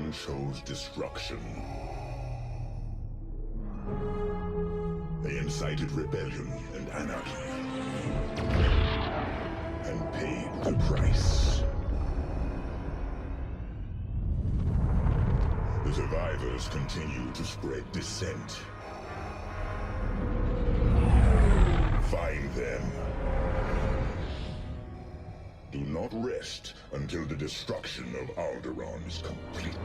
Alderaan chose destruction. They incited rebellion and anarchy, and paid the price. The survivors continue to spread dissent. Find them. Do not rest until the destruction of Alderaan is complete.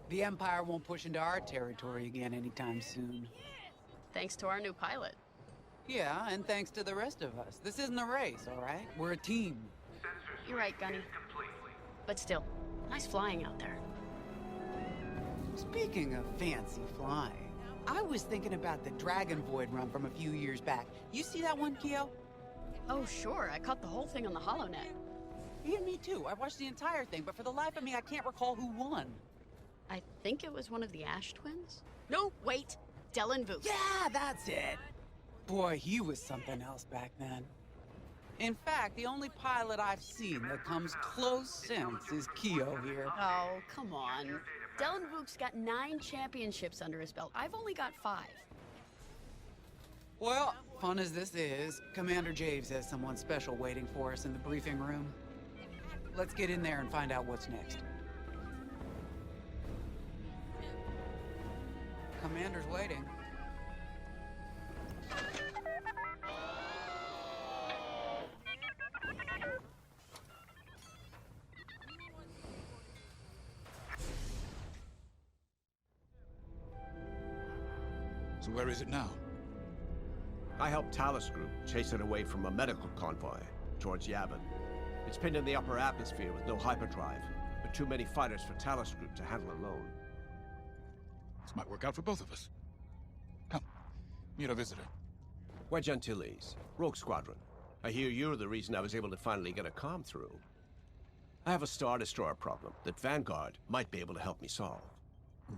The Empire won't push into our territory again anytime soon. Thanks to our new pilot. Yeah, and thanks to the rest of us. This isn't a race, all right? We're a team. You're right, Gunny. But still, nice flying out there. Speaking of fancy flying, I was thinking about the Dragon Void run from a few years back. You see that one, Keo? Oh, sure. I caught the whole thing on the HoloNet. Yeah, me too. I watched the entire thing, but for the life of me, I can't recall who won. I think it was one of the Ash twins? No, wait. Dylan Vooks. Yeah, that's it. Boy, he was something else back then. In fact, the only pilot I've seen that comes close since is Keo here. Oh, come on. Dylan Vooks got 9 championships under his belt. I've only got 5. Well, fun as this is, Commander Javes has someone special waiting for us in the briefing room. Let's get in there and find out what's next. Commander's waiting. So where is it now? I helped Talos Group chase it away from a medical convoy towards Yavin. It's pinned in the upper atmosphere with no hyperdrive, but too many fighters for Talos Group to handle alone. This might work out for both of us. Come, meet our visitor. We're Gentiles, Rogue Squadron. I hear you're the reason I was able to finally get a comm through. I have a Star Destroyer problem that Vanguard might be able to help me solve.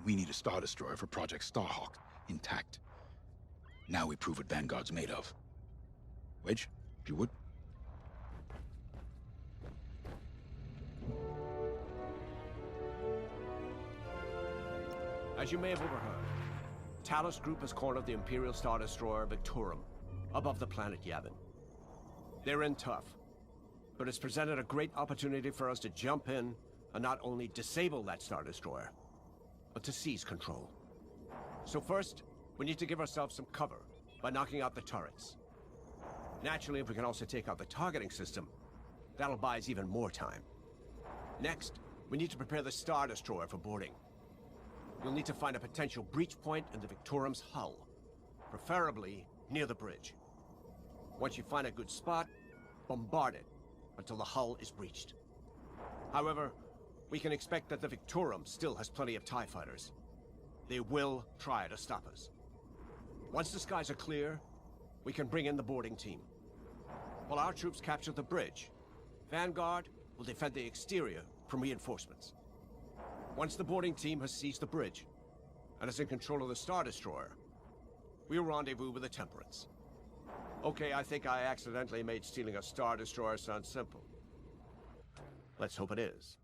We need a Star Destroyer for Project Starhawk, intact. Now we prove what Vanguard's made of. Wedge, if you would. As you may have overheard, Talos Group has cornered the Imperial Star Destroyer Victorum above the planet Yavin. They're in tough, but it's presented a great opportunity for us to jump in and not only disable that Star Destroyer, but to seize control. So first, we need to give ourselves some cover by knocking out the turrets. Naturally, if we can also take out the targeting system, that'll buy us even more time. Next, we need to prepare the Star Destroyer for boarding. You'll need to find a potential breach point in the Victorum's hull, preferably near the bridge. Once you find a good spot, bombard it until the hull is breached. However, we can expect that the Victorum still has plenty of TIE fighters. They will try to stop us. Once the skies are clear, we can bring in the boarding team. While our troops capture the bridge, Vanguard will defend the exterior from reinforcements. Once the boarding team has seized the bridge and is in control of the Star Destroyer, we'll rendezvous with the Temperance. Okay, I think I accidentally made stealing a Star Destroyer sound simple. Let's hope it is.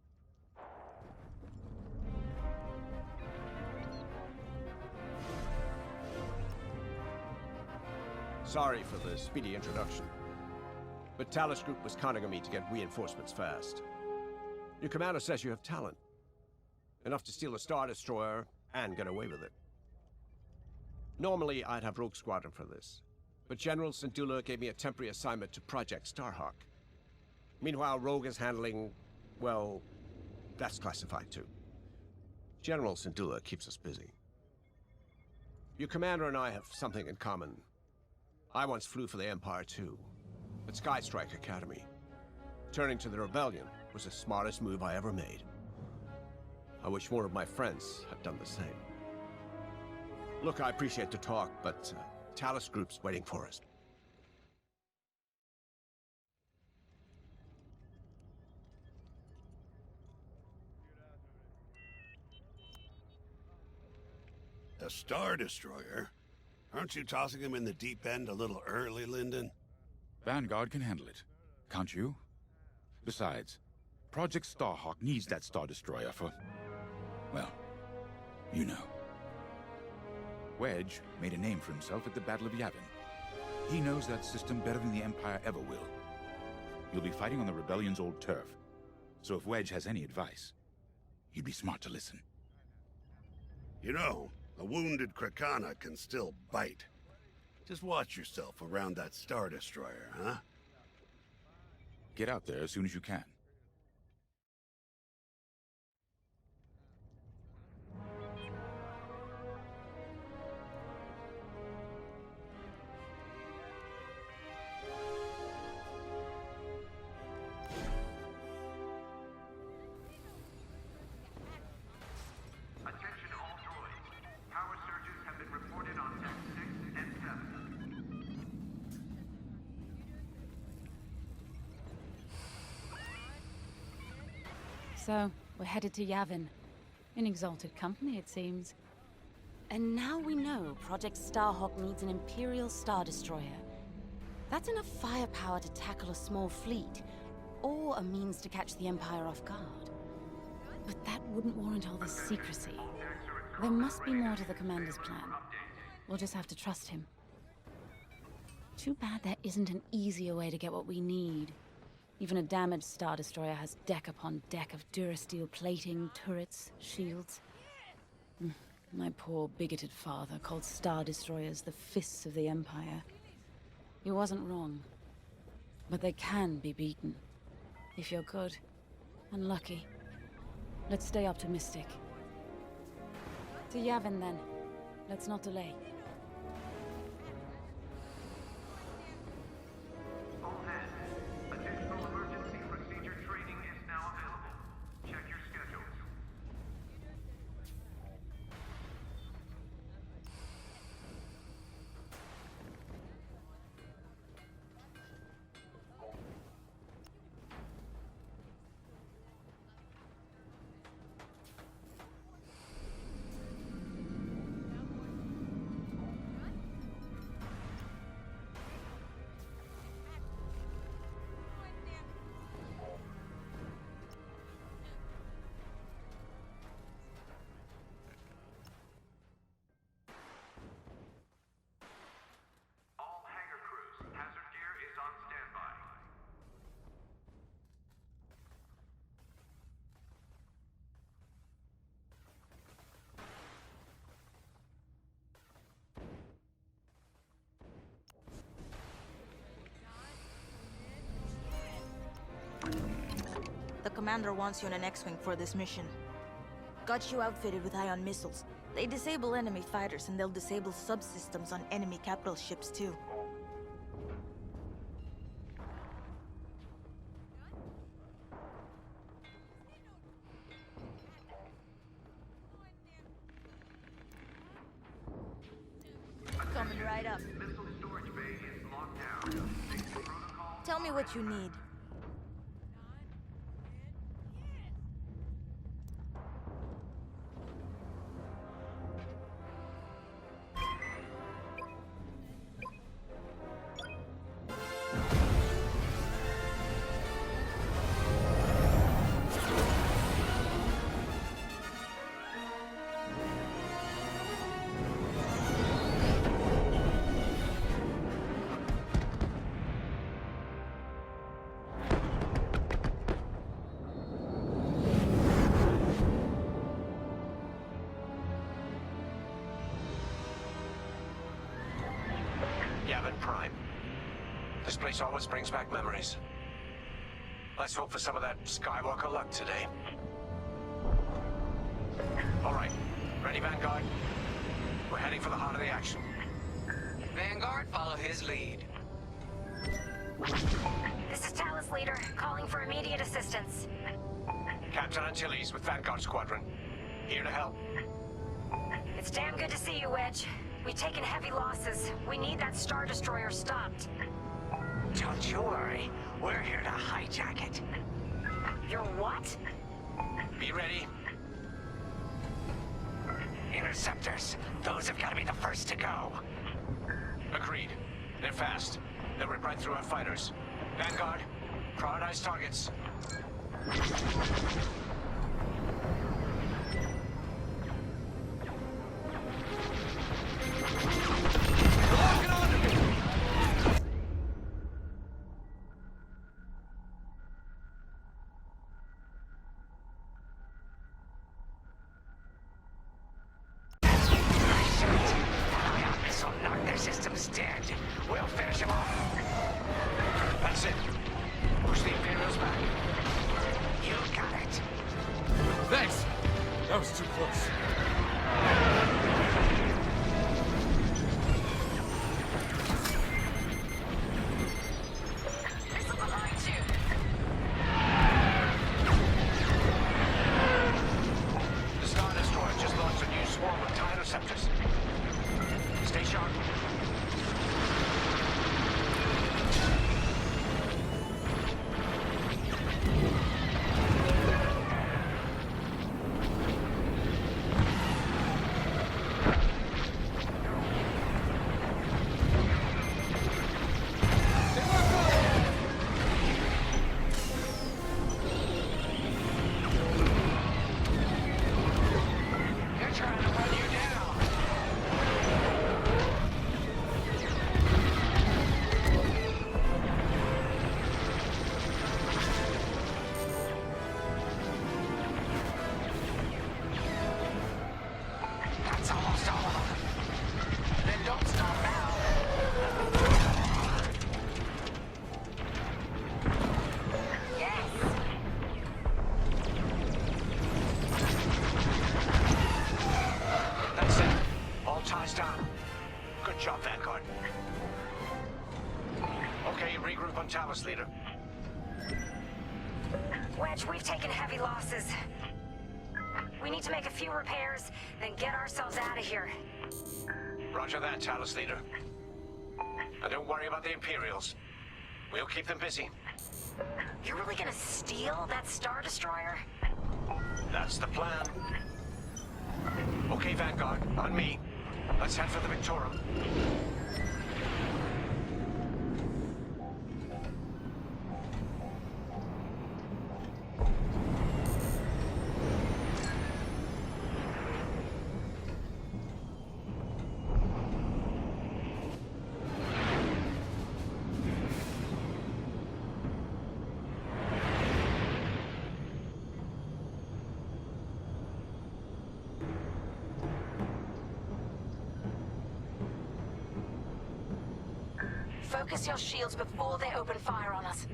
Sorry for the speedy introduction, but Talos Group was counting on me to get reinforcements fast. Your commander says you have talent. Enough to steal a Star Destroyer and get away with it. Normally, I'd have Rogue Squadron for this, but General Syndulla gave me a temporary assignment to Project Starhawk. Meanwhile, Rogue is handling, well, that's classified too. General Syndulla keeps us busy. Your commander and I have something in common. I once flew for the Empire too, at Skystrike Academy. Turning to the Rebellion was the smartest move I ever made. I wish more of my friends had done the same. Look, I appreciate the talk, but Talos Group's waiting for us. A Star Destroyer? Aren't you tossing him in the deep end a little early, Lyndon? Vanguard can handle it. Can't you? Besides, Project Starhawk needs that Star Destroyer for... well, you know. Wedge made a name for himself at the Battle of Yavin. He knows that system better than the Empire ever will. You'll be fighting on the Rebellion's old turf, so if Wedge has any advice, you'd be smart to listen. You know, a wounded Krakana can still bite. Just watch yourself around that Star Destroyer, huh? Get out there as soon as you can. Attention all droids. Power surges have been reported on Deck 6 and 7. So, we're headed to Yavin. In exalted company, it seems. And now we know Project Starhawk needs an Imperial Star Destroyer. That's enough firepower to tackle a small fleet, or a means to catch the Empire off guard. But that wouldn't warrant all this secrecy. There must be more to the Commander's plan. We'll just have to trust him. Too bad there isn't an easier way to get what we need. Even a damaged Star Destroyer has deck upon deck of Durasteel plating, turrets, shields. My poor bigoted father called Star Destroyers the fists of the Empire. He wasn't wrong. But they can be beaten. If you're good and lucky. Let's stay optimistic. To Yavin, then. Let's not delay. All hands. Additional emergency procedure training is now available. Check your schedules. All hangar crews, hazard gear is on standby. The commander wants you in an X-Wing for this mission. Got you outfitted with ion missiles. They disable enemy fighters and they'll disable subsystems on enemy capital ships too. Coming right up. Missile storage bay is locked down. Safety protocol. Tell me what you need. Yavin Prime. This place always brings back memories. Let's hope for some of that Skywalker luck today. All right, ready, Vanguard? We're heading for the heart of the action. Vanguard, follow his lead. This is Talos Leader, calling for immediate assistance. Captain Antilles with Vanguard Squadron. Here to help. It's damn good to see you, Wedge. We've taken heavy losses. We need that Star Destroyer stopped. Don't you worry. We're here to hijack it. You're what? Be ready. Interceptors. Those have got to be the first to go. Agreed. They're fast. They'll rip right through our fighters. Vanguard, prioritize targets. We'll finish him off. That's it. Push the Imperials back. You got it. Thanks. That was too close. Missile behind you. The Star Destroyer just launched a new swarm of TIE interceptors. Stay sharp. Good job, Vanguard. Okay, regroup on Talos, leader. Wedge, we've taken heavy losses. We need to make a few repairs, then get ourselves out of here. Roger that, Talos, leader. And don't worry about the Imperials. We'll keep them busy. You're really gonna steal that Star Destroyer? That's the plan. Okay, Vanguard, on me. Let's head for the Victorum. Focus your shields before they open fire on us.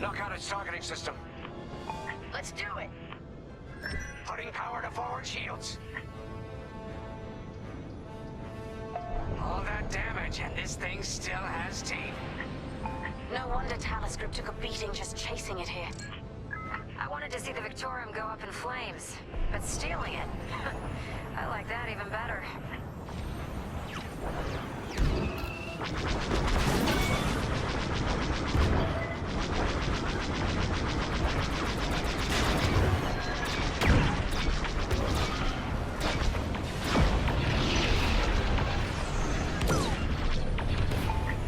Knock out its targeting system. Let's do it. Putting power to forward shields. All that damage, and this thing still has teeth. No wonder Talos Group took a beating just chasing it here. I wanted to see the Victorium go up in flames, but stealing it, I like that even better.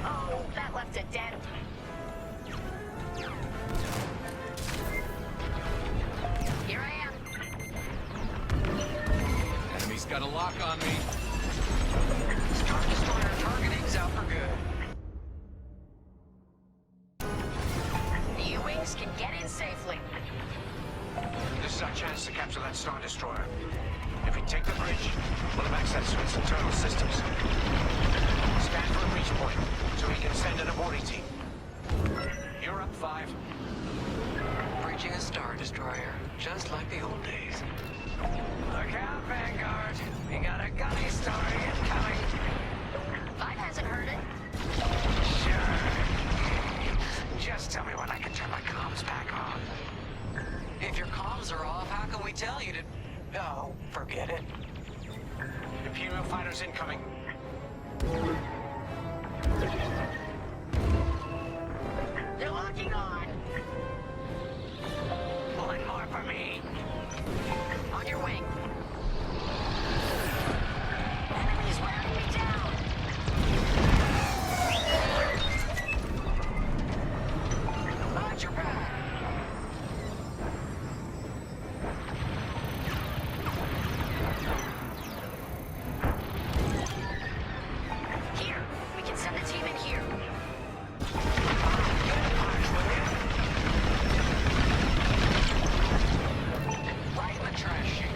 Oh, that left a dent. Here I am. Enemy's got a lock on me. Star Destroyer targeting's out for good. The U-Wings can get in safely. This is our chance to capture that Star Destroyer. If we take the bridge, we'll have access to its internal systems. Scan for a breach point, so we can send an aborting team. You're up, 5. Breaching a Star Destroyer, just like the old days. Look out, Vanguard. We got a gunny story incoming. 5 hasn't heard it. Sure. Just tell me when I can turn my comms back on. If your comms are off, how can we tell you to... Oh, forget it. Imperial fighters incoming. They're locking on. Pulling more for me. On your wing. Enemies wearing me down. Watch your back. Here, we can send a team in here. Right in the trash chute.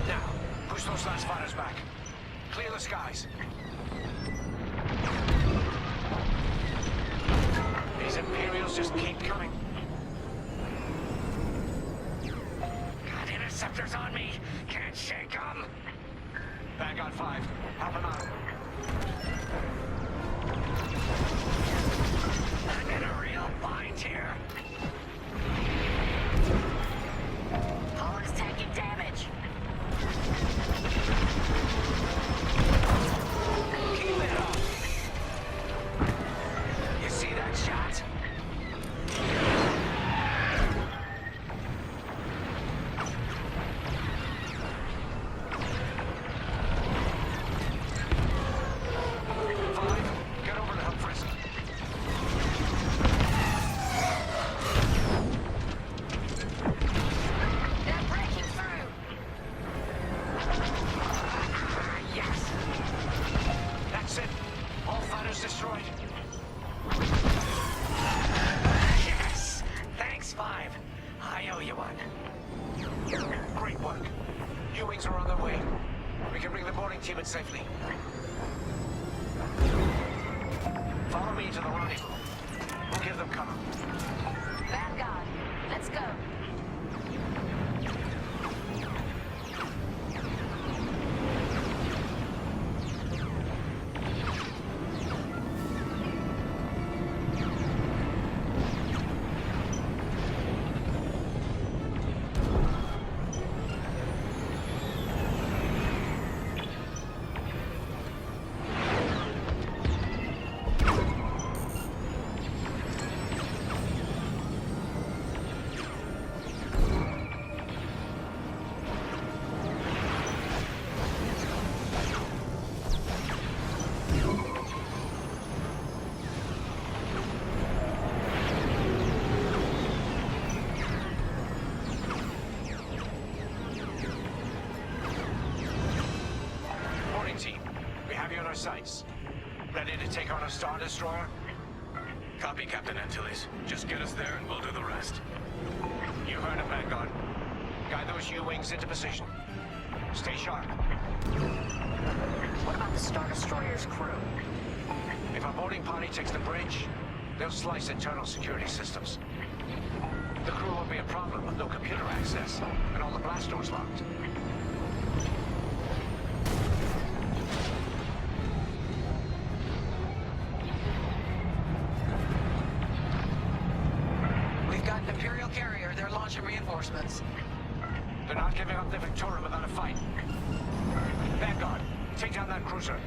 Now, push those last fighters back. Clear the skies. These Imperials just keep coming. Got interceptors on me. Can't shake them. Vanguard 5, help him out. I'm in a real bind here. Hull is taking damage. Keep it up. You see that shot? Get over to help Frisk. They're breaking through. Yes! That's it. All fighters destroyed. Yes. Thanks, 5. I owe you one. Great work. U-Wings are on their way. We can bring the boarding team in safely. Follow me to the rendezvous. We'll give them cover. Vanguard, let's go. Boarding team, we have you on our sights. Ready to take on a Star Destroyer? Copy, Captain Antilles. Just get us there and we'll do the rest. You heard him, Vanguard. Guide those U-Wings into position. Stay sharp. What about the Star Destroyer's crew? If our boarding party takes the bridge, they'll slice internal security systems. The crew won't be a problem with no computer access, and all the blast doors locked. We've got an Imperial carrier. They're launching reinforcements. They're not giving up the Victoria without a fight. Vanguard, take down that cruiser.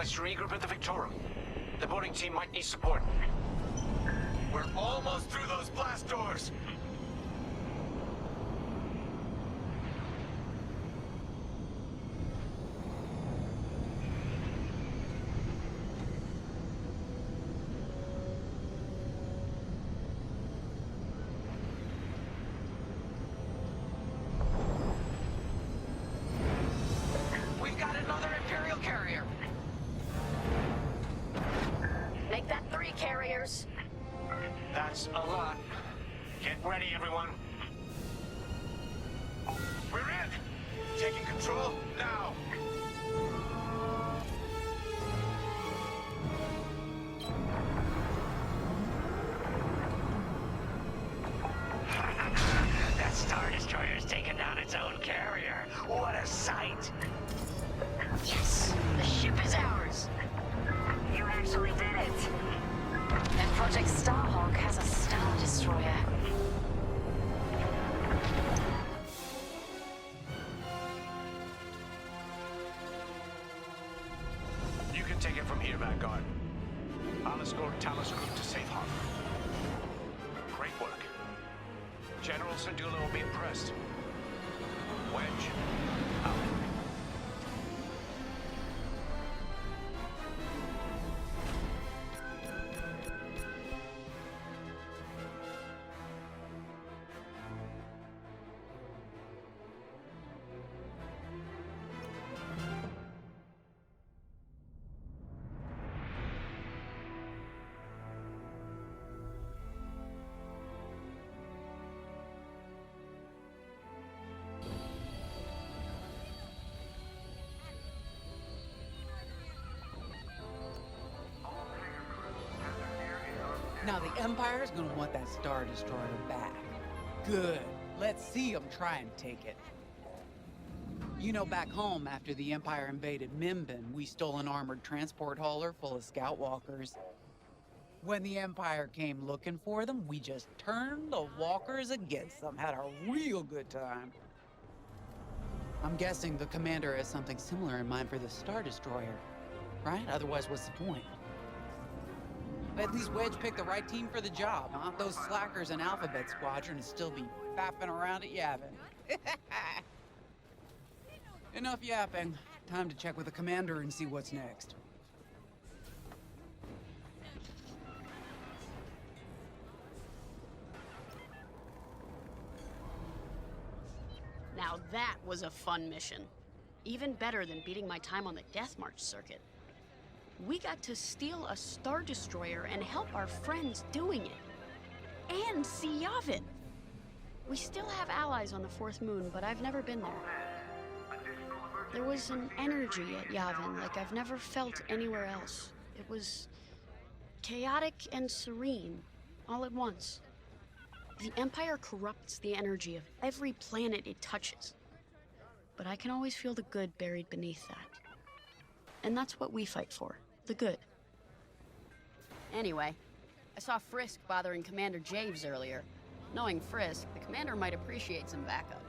Let's regroup at the Victorum. The boarding team might need support. We're almost through those blast doors! We've got another Imperial carrier! Make that 3 carriers. That's a lot. Get ready, everyone. We're in! Taking control now! That Star Destroyer's taken down its own carrier. What a sight! Yes, the ship is ours. You actually did it. And Project Starhawk has a Star Destroyer. You can take it from here, Vanguard. I'll escort Talos Group to safe harbor. Great work. General Syndulla will be impressed. Wedge, out. Now the Empire's gonna want that Star Destroyer back. Good. Let's see them try and take it. You know, back home, after the Empire invaded Mimbin, we stole an armored transport hauler full of scout walkers. When the Empire came looking for them, we just turned the walkers against them. Had a real good time. I'm guessing the commander has something similar in mind for the Star Destroyer, right? Otherwise, what's the point? At least Wedge picked the right team for the job, huh? Those slackers in Alphabet Squadron would still be faffing around at Yavin. Enough yapping. Time to check with the commander and see what's next. Now that was a fun mission. Even better than beating my time on the Death March circuit. We got to steal a Star Destroyer and help our friends doing it. And see Yavin. We still have allies on the Fourth Moon, but I've never been there. There was an energy at Yavin like I've never felt anywhere else. It was chaotic and serene, all at once. The Empire corrupts the energy of every planet it touches. But I can always feel the good buried beneath that. And that's what we fight for, the good. Anyway, I saw Frisk bothering Commander Javes earlier. Knowing Frisk, the commander might appreciate some backup.